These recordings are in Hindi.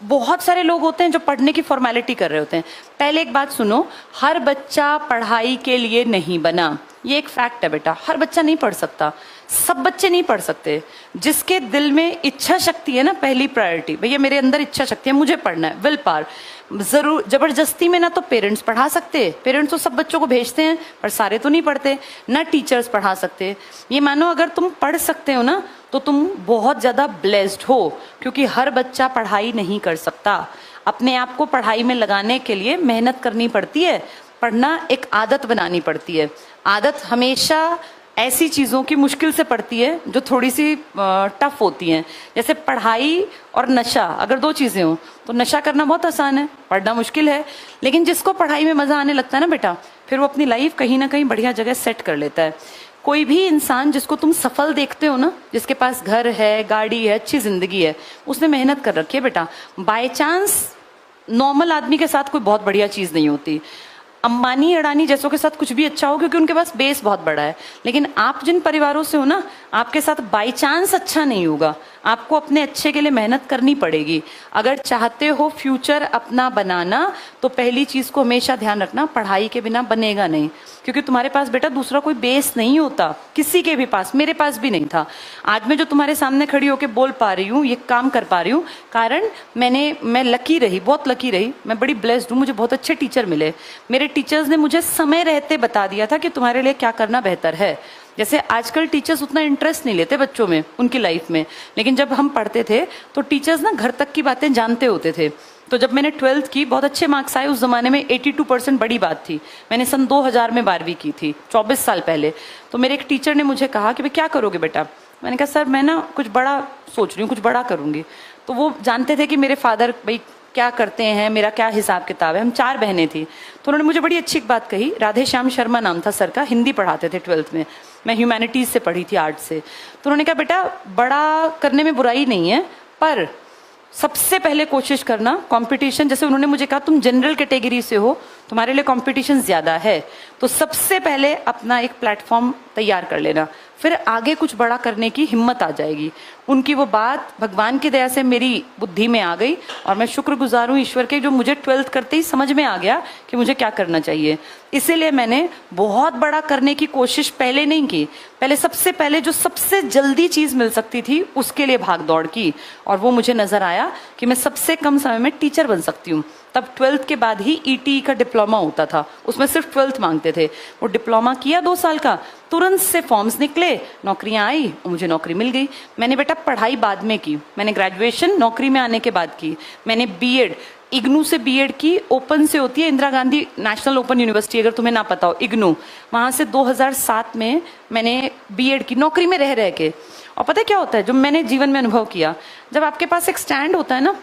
बहुत सारे लोग होते हैं जो पढ़ने की फॉर्मेलिटी कर रहे होते हैं। पहले एक बात सुनो, हर बच्चा पढ़ाई के लिए नहीं बना, ये एक फैक्ट है बेटा। हर बच्चा नहीं पढ़ सकता, सब बच्चे नहीं पढ़ सकते। जिसके दिल में इच्छा शक्ति है ना, पहली प्रायोरिटी, भैया मेरे अंदर इच्छा शक्ति है, मुझे पढ़ना है, विल पावर। जरूर जबरदस्ती में ना तो पेरेंट्स पढ़ा सकते, पेरेंट्स तो सब बच्चों को भेजते हैं पर सारे तो नहीं पढ़ते, ना टीचर्स पढ़ा सकते। ये मानो अगर तुम पढ़ सकते हो ना तो तुम बहुत ज्यादा ब्लेस्ड हो, क्योंकि हर बच्चा पढ़ाई नहीं कर सकता। अपने आप को पढ़ाई में लगाने के लिए मेहनत करनी पड़ती है, पढ़ना एक आदत बनानी पड़ती है। आदत हमेशा ऐसी चीजों की मुश्किल से पड़ती है जो थोड़ी सी टफ होती हैं। जैसे पढ़ाई और नशा, अगर दो चीजें हो तो नशा करना बहुत आसान है, पढ़ना मुश्किल है। लेकिन जिसको पढ़ाई में मजा आने लगता है ना बेटा, फिर वो अपनी लाइफ कहीं ना कहीं बढ़िया जगह सेट कर लेता है। कोई भी इंसान जिसको तुम सफल देखते हो ना, जिसके पास घर है, गाड़ी है, अच्छी जिंदगी है, उसने मेहनत कर रखी है बेटा। बाय चांस नॉर्मल आदमी के साथ कोई बहुत बढ़िया चीज नहीं होती। अंबानी अडानी जैसों के साथ कुछ भी अच्छा हो क्योंकि उनके पास बेस बहुत बड़ा है। लेकिन आप जिन परिवारों से हो ना, आपके साथ बाई चांस अच्छा नहीं होगा। आपको अपने अच्छे के लिए मेहनत करनी पड़ेगी। अगर चाहते हो फ्यूचर अपना बनाना तो पहली चीज को हमेशा ध्यान रखना, पढ़ाई के बिना बनेगा नहीं। क्योंकि तुम्हारे पास बेटा दूसरा कोई बेस नहीं होता, किसी के भी पास, मेरे पास भी नहीं था। आज मैं जो तुम्हारे सामने खड़ी होकर बोल पा रही हूँ, ये काम कर पा रही हूँ, कारण मैं लकी रही, बहुत लकी रही। मैं बड़ी ब्लेस्ड हूँ, मुझे बहुत अच्छे टीचर मिले। मेरे टीचर्स ने मुझे समय रहते बता दिया था कि तुम्हारे लिए क्या करना बेहतर है। जैसे आजकल टीचर्स उतना इंटरेस्ट नहीं लेते बच्चों में, उनकी लाइफ में, लेकिन जब हम पढ़ते थे तो टीचर्स ना घर तक की बातें जानते होते थे। तो जब मैंने 12th की, बहुत अच्छे मार्क्स आए उस जमाने में, 82% बड़ी बात थी। मैंने सन 2000 में 12वीं की थी, 24 साल पहले। तो मेरे एक टीचर ने मुझे कहा कि भाई क्या करोगे बेटा। मैंने कहा सर मैं ना कुछ बड़ा सोच रही हूँ, कुछ बड़ा करूंगी। तो वो जानते थे कि मेरे फादर भाई क्या करते हैं, मेरा क्या हिसाब किताब है। हम 4 बहनें थी। तो उन्होंने मुझे बड़ी अच्छी बात कही, राधे श्याम शर्मा नाम था सर का, हिंदी पढ़ाते थे 12th में। मैं ह्यूमैनिटीज से पढ़ी थी, आर्ट से। तो उन्होंने कहा बेटा बड़ा करने में बुराई नहीं है, पर सबसे पहले कोशिश करना कंपटीशन, जैसे उन्होंने मुझे कहा तुम जनरल कैटेगरी से हो, तुम्हारे लिए कंपटीशन ज्यादा है, तो सबसे पहले अपना एक प्लेटफॉर्म तैयार कर लेना, फिर आगे कुछ बड़ा करने की हिम्मत आ जाएगी। उनकी वो बात भगवान की दया से मेरी बुद्धि में आ गई और मैं शुक्रगुजार हूँ ईश्वर के, जो मुझे 12th करते ही समझ में आ गया कि मुझे क्या करना चाहिए। इसीलिए मैंने बहुत बड़ा करने की कोशिश पहले नहीं की, पहले सबसे पहले जो सबसे जल्दी चीज मिल सकती थी उसके लिए भाग दौड़ की, और वो मुझे नजर आया कि मैं सबसे कम समय में टीचर बन सकती हूँ। तब 12th के बाद ही ईटीई का डिप्लोमा होता था, उसमें सिर्फ 12th मांगते थे। वो डिप्लोमा किया 2 साल का, तुरंत से फॉर्म्स निकले, नौकरियां आई और मुझे नौकरी मिल गई। मैंने बेटा पढ़ाई बाद में की, मैंने ग्रेजुएशन नौकरी में आने के बाद की। मैंने बीएड इग्नू से बीएड की, ओपन से होती है Indira Gandhi national open university, अगर तुम्हें ना पता हो, इग्नू, वहां से 2007 में मैंने बीएड की, नौकरी में रह के। और पता है क्या होता है, जो मैंने जीवन में अनुभव किया, जब आपके पास एक स्टैंड होता है ना,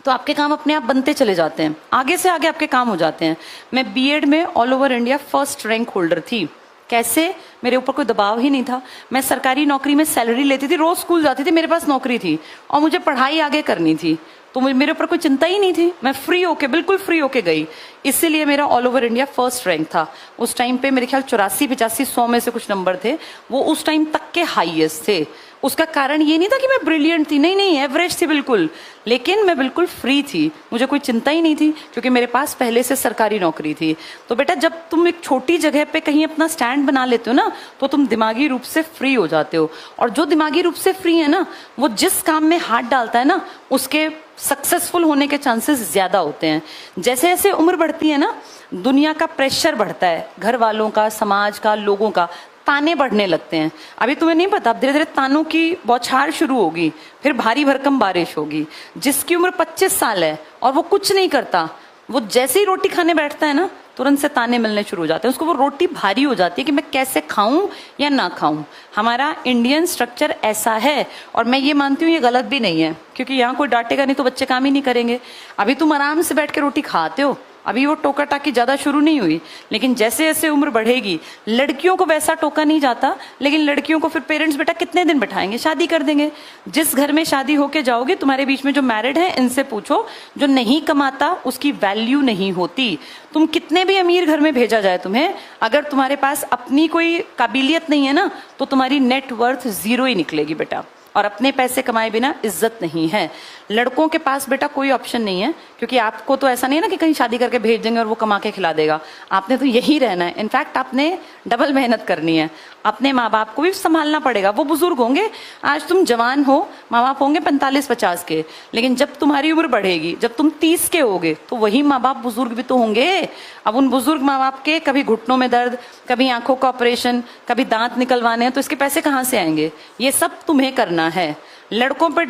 तो आपके काम अपने आप बनते चले जाते हैं, आगे से आगे आपके काम हो जाते हैं। मैं बीएड में all over India first rank holder थी। कैसे? मेरे ऊपर कोई दबाव ही नहीं था। मैं सरकारी नौकरी में सैलरी लेती थी, रोज स्कूल जाती थी, मेरे पास नौकरी थी और मुझे पढ़ाई आगे करनी थी, तो मेरे ऊपर कोई चिंता ही नहीं थी। मैं फ्री होके, बिल्कुल फ्री होके गई, इसीलिए मेरा all over India first rank था। उस टाइम पे मेरे ख्याल 84, 85, 100 में से कुछ नंबर थे, वो उस टाइम तक के हाईएस्ट थे। उसका कारण ये नहीं था कि मैं ब्रिलियंट थी, नहीं, एवरेज थी बिल्कुल, लेकिन मैं बिल्कुल फ्री थी, मुझे कोई चिंता ही नहीं थी, क्योंकि मेरे पास पहले से सरकारी नौकरी थी। तो बेटा जब तुम एक छोटी जगह पे कहीं अपना स्टैंड बना लेते हो ना, तो तुम दिमागी रूप से फ्री हो जाते हो। और जो दिमागी रूप से फ्री है ना, वो जिस काम में हाथ डालता है ना, उसके सक्सेसफुल होने के चांसेस ज्यादा होते हैं। जैसे जैसे उम्र बढ़ती है ना, दुनिया का प्रेशर बढ़ता है, घर वालों का, समाज का, लोगों का, ताने बढ़ने लगते हैं। अभी तुम्हें नहीं पता, धीरे धीरे तानों की बौछार शुरू होगी, फिर भारी भरकम बारिश होगी। जिसकी उम्र 25 साल है और वो कुछ नहीं करता, वो जैसे ही रोटी खाने बैठता है ना, तुरंत से ताने मिलने शुरू हो जाते हैं। उसको वो रोटी भारी हो जाती है कि मैं कैसे खाऊं या ना खाऊं। हमारा इंडियन स्ट्रक्चर ऐसा है, और मैं ये मानती हूँ ये गलत भी नहीं है, क्योंकि यहाँ कोई डांटेगा नहीं तो बच्चे काम ही नहीं करेंगे। अभी तुम आराम से बैठ के रोटी खाते हो, अभी वो टोका टाकी ज्यादा शुरू नहीं हुई, लेकिन जैसे जैसे उम्र बढ़ेगी, लड़कियों को वैसा टोका नहीं जाता, लेकिन लड़कियों को फिर पेरेंट्स बेटा कितने दिन बैठाएंगे, शादी कर देंगे। जिस घर में शादी होके जाओगे, तुम्हारे बीच में जो मैरिड है, इनसे पूछो, जो नहीं कमाता उसकी वैल्यू नहीं होती। तुम कितने भी अमीर घर में भेजा जाए तुम्हें, अगर तुम्हारे पास अपनी कोई काबिलियत नहीं है ना, तो तुम्हारी नेटवर्थ 0 ही निकलेगी बेटा। और अपने पैसे कमाए बिना इज्जत नहीं है। लड़कों के पास बेटा कोई ऑप्शन नहीं है, क्योंकि आपको तो ऐसा नहीं है ना कि कहीं शादी करके भेज देंगे और वो कमा के खिला देगा। आपने तो यही रहना है। इनफैक्ट आपने डबल मेहनत करनी है। अपने माँ बाप को भी संभालना पड़ेगा। वो बुजुर्ग होंगे, आज तुम जवान हो, माँ बाप होंगे 45-50 के, लेकिन जब तुम्हारी उम्र बढ़ेगी, जब तुम 30 के होगे, तो वही माँ बाप बुजुर्ग भी तो होंगे। अब उन बुजुर्ग माँ बाप के कभी घुटनों में दर्द, कभी आंखों का ऑपरेशन, कभी दांत निकलवाने हैं, तो इसके पैसे कहाँ से आएंगे? ये सब तुम्हें करना है। लड़कों पर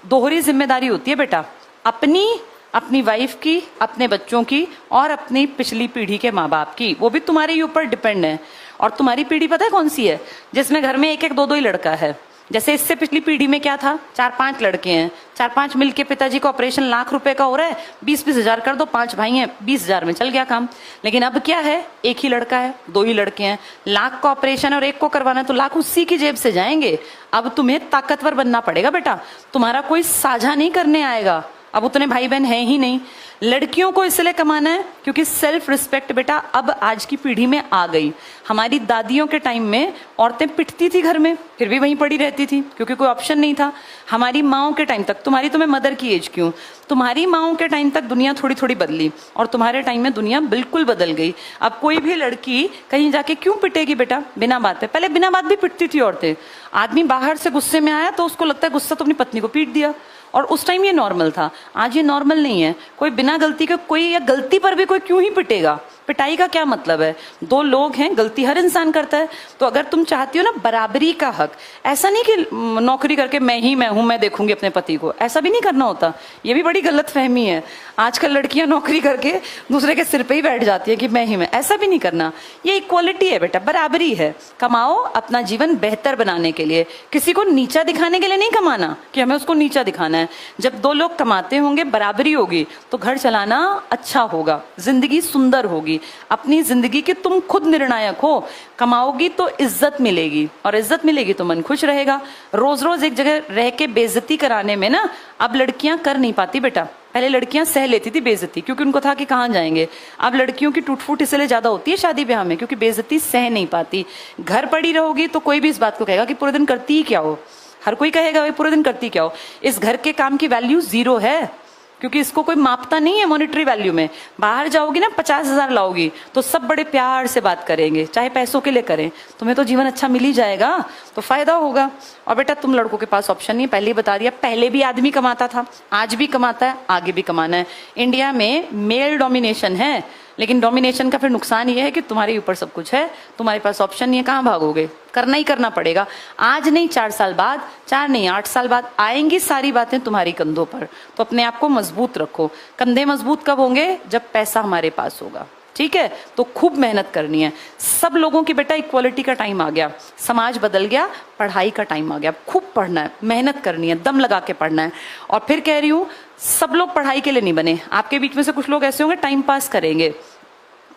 दोहरी जिम्मेदारी होती है बेटा, अपनी वाइफ की, अपने बच्चों की और अपनी पिछली पीढ़ी के माँ बाप की। वो भी तुम्हारे ऊपर डिपेंड है। और तुम्हारी पीढ़ी पता है कौन सी है? जिसमें घर में एक एक दो दो ही लड़का है। जैसे इससे पिछली पीढ़ी में क्या था, 4-5 लड़के हैं, 4-5 मिलके पिताजी का ऑपरेशन लाख रुपए का हो रहा है, 20-20 हजार कर दो, 5 भाई हैं, 20 हजार में चल गया काम। लेकिन अब क्या है, एक ही लड़का है, 2 ही लड़के हैं, लाख का ऑपरेशन और एक को करवाना है तो लाख उसी की जेब से जाएंगे। अब तुम्हें ताकतवर बनना पड़ेगा बेटा, तुम्हारा कोई साझा नहीं करने आएगा। अब उतने भाई बहन हैं ही नहीं। लड़कियों को इसलिए कमाना है क्योंकि सेल्फ रिस्पेक्ट बेटा अब आज की पीढ़ी में आ गई। हमारी दादियों के टाइम में औरतें पिटती थी घर में, फिर भी वहीं पड़ी रहती थी क्योंकि कोई ऑप्शन नहीं था। हमारी माओं के टाइम तक, तुम्हारी तो मैं मदर की एज क्यों, तुम्हारी माओं के टाइम तक दुनिया थोड़ी थोड़ी बदली और तुम्हारे टाइम में दुनिया बिल्कुल बदल गई। अब कोई भी लड़की कहीं जाके क्यों पिटेगी बेटा बिना बात पे? पहले बिना बात भी पिटती थी औरतें। आदमी बाहर से गुस्से में आया तो उसको लगता है गुस्सा तो अपनी पत्नी को पीट दिया, और उस टाइम ये नॉर्मल था। आज ये नॉर्मल नहीं है। कोई बिना गलती के कोई, या गलती पर भी कोई क्यों ही पिटेगा? पिटाई का क्या मतलब है? 2 लोग हैं, गलती हर इंसान करता है। तो अगर तुम चाहती हो ना बराबरी का हक, ऐसा नहीं कि नौकरी करके मैं हूं, मैं देखूंगी अपने पति को, ऐसा भी नहीं करना होता। ये भी बड़ी गलत फहमी है। आजकल लड़कियां नौकरी करके दूसरे के सिर पे ही बैठ जाती है कि मैं ही मैं, ऐसा भी नहीं करना। ये इक्वालिटी है बेटा, बराबरी है। कमाओ अपना जीवन बेहतर बनाने के लिए, किसी को नीचा दिखाने के लिए नहीं कमाना कि हमें उसको नीचा दिखाना है। जब 2 लोग कमाते होंगे, बराबरी होगी, तो घर चलाना अच्छा होगा, जिंदगी सुंदर होगी। अपनी जिंदगी के तुम खुद निर्णायक हो। कमाओगी तो इज्जत मिलेगी, और इज्जत मिलेगी तो मन खुश रहेगा। रोज रोज एक जगह रह के बेइज्जती कराने में ना अब लड़कियां कर नहीं पाती बेटा। पहले लड़कियां सह लेती थी बेइज्जती, क्योंकि उनको था कि कहाँ जाएंगे। अब लड़कियों की टूट-फूट इसलिए ज्यादा होती है शादी ब्याह में, क्योंकि बेइज्जती सह नहीं पाती। घर पड़ी रहोगी तो कोई भी इस बात को कहेगा कि पूरे दिन करती ही क्या हो। हर कोई कहेगा भाई पूरे दिन करती क्या हो। इस घर के काम की वैल्यू 0 है, क्योंकि इसको कोई मापता नहीं है मॉनेटरी वैल्यू में। बाहर जाओगी ना 50 हजार लाओगी तो सब बड़े प्यार से बात करेंगे, चाहे पैसों के लिए करें। तुम्हें तो जीवन अच्छा मिल ही जाएगा, तो फायदा होगा। और बेटा तुम लड़कों के पास ऑप्शन नहीं, पहले ही बता दिया। पहले भी आदमी कमाता था, आज भी कमाता है, आगे भी कमाना है। इंडिया में मेल डोमिनेशन है, लेकिन डोमिनेशन का फिर नुकसान ये है कि तुम्हारे ऊपर सब कुछ है, तुम्हारे पास ऑप्शन नहीं है, कहाँ भागोगे? करना ही करना पड़ेगा। आज नहीं 4 साल बाद, 4 नहीं 8 साल बाद आएंगी सारी बातें तुम्हारी कंधों पर। तो अपने आप को मजबूत रखो। कंधे मजबूत कब होंगे? जब पैसा हमारे पास होगा। ठीक है, तो खूब मेहनत करनी है। सब लोगों की बेटा इक्वालिटी का टाइम आ गया, समाज बदल गया, पढ़ाई का टाइम आ गया। खूब पढ़ना है, मेहनत करनी है, दम लगा के पढ़ना है। और फिर कह रही हूं, सब लोग पढ़ाई के लिए नहीं बने। आपके बीच में से कुछ लोग ऐसे होंगे टाइम पास करेंगे।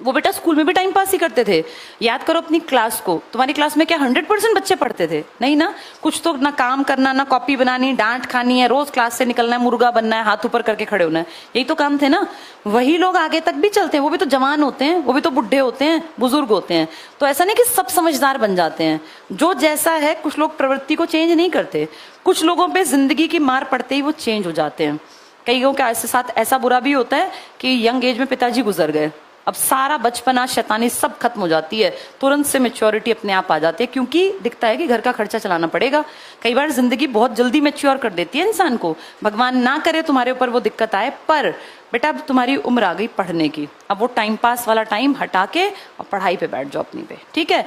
वो बेटा स्कूल में भी टाइम पास ही करते थे। याद करो अपनी क्लास को। तुम्हारी क्लास में क्या 100% बच्चे पढ़ते थे? नहीं ना। कुछ तो ना काम करना, ना कॉपी बनानी, डांट खानी है, रोज क्लास से निकलना है, मुर्गा बनना है, हाथ ऊपर करके खड़े होना है, यही तो काम थे ना। वही लोग आगे तक भी चलते हैं। वो भी तो जवान होते हैं, वो भी तो बुढ़े होते हैं, बुजुर्ग होते हैं। तो ऐसा नहीं कि सब समझदार बन जाते हैं। जो जैसा है, कुछ लोग प्रवृत्ति को चेंज नहीं करते। कुछ लोगों पे जिंदगी की मार पड़ते ही वो चेंज हो जाते हैं। कई लोगों के साथ ऐसा बुरा भी होता है कि यंग एज में पिताजी गुजर गए, अब सारा बचपना शैतानी सब खत्म हो जाती है, तुरंत से मैच्योरिटी अपने आप आ जाती है, क्योंकि दिखता है कि घर का खर्चा चलाना पड़ेगा। कई बार जिंदगी बहुत जल्दी मैच्योर कर देती है इंसान को। भगवान ना करे तुम्हारे ऊपर वो दिक्कत आए, पर बेटा अब तुम्हारी उम्र आ गई पढ़ने की। अब वो टाइम पास वाला टाइम हटा के और पढ़ाई पे बैठ जाओ अपनी पे, ठीक है।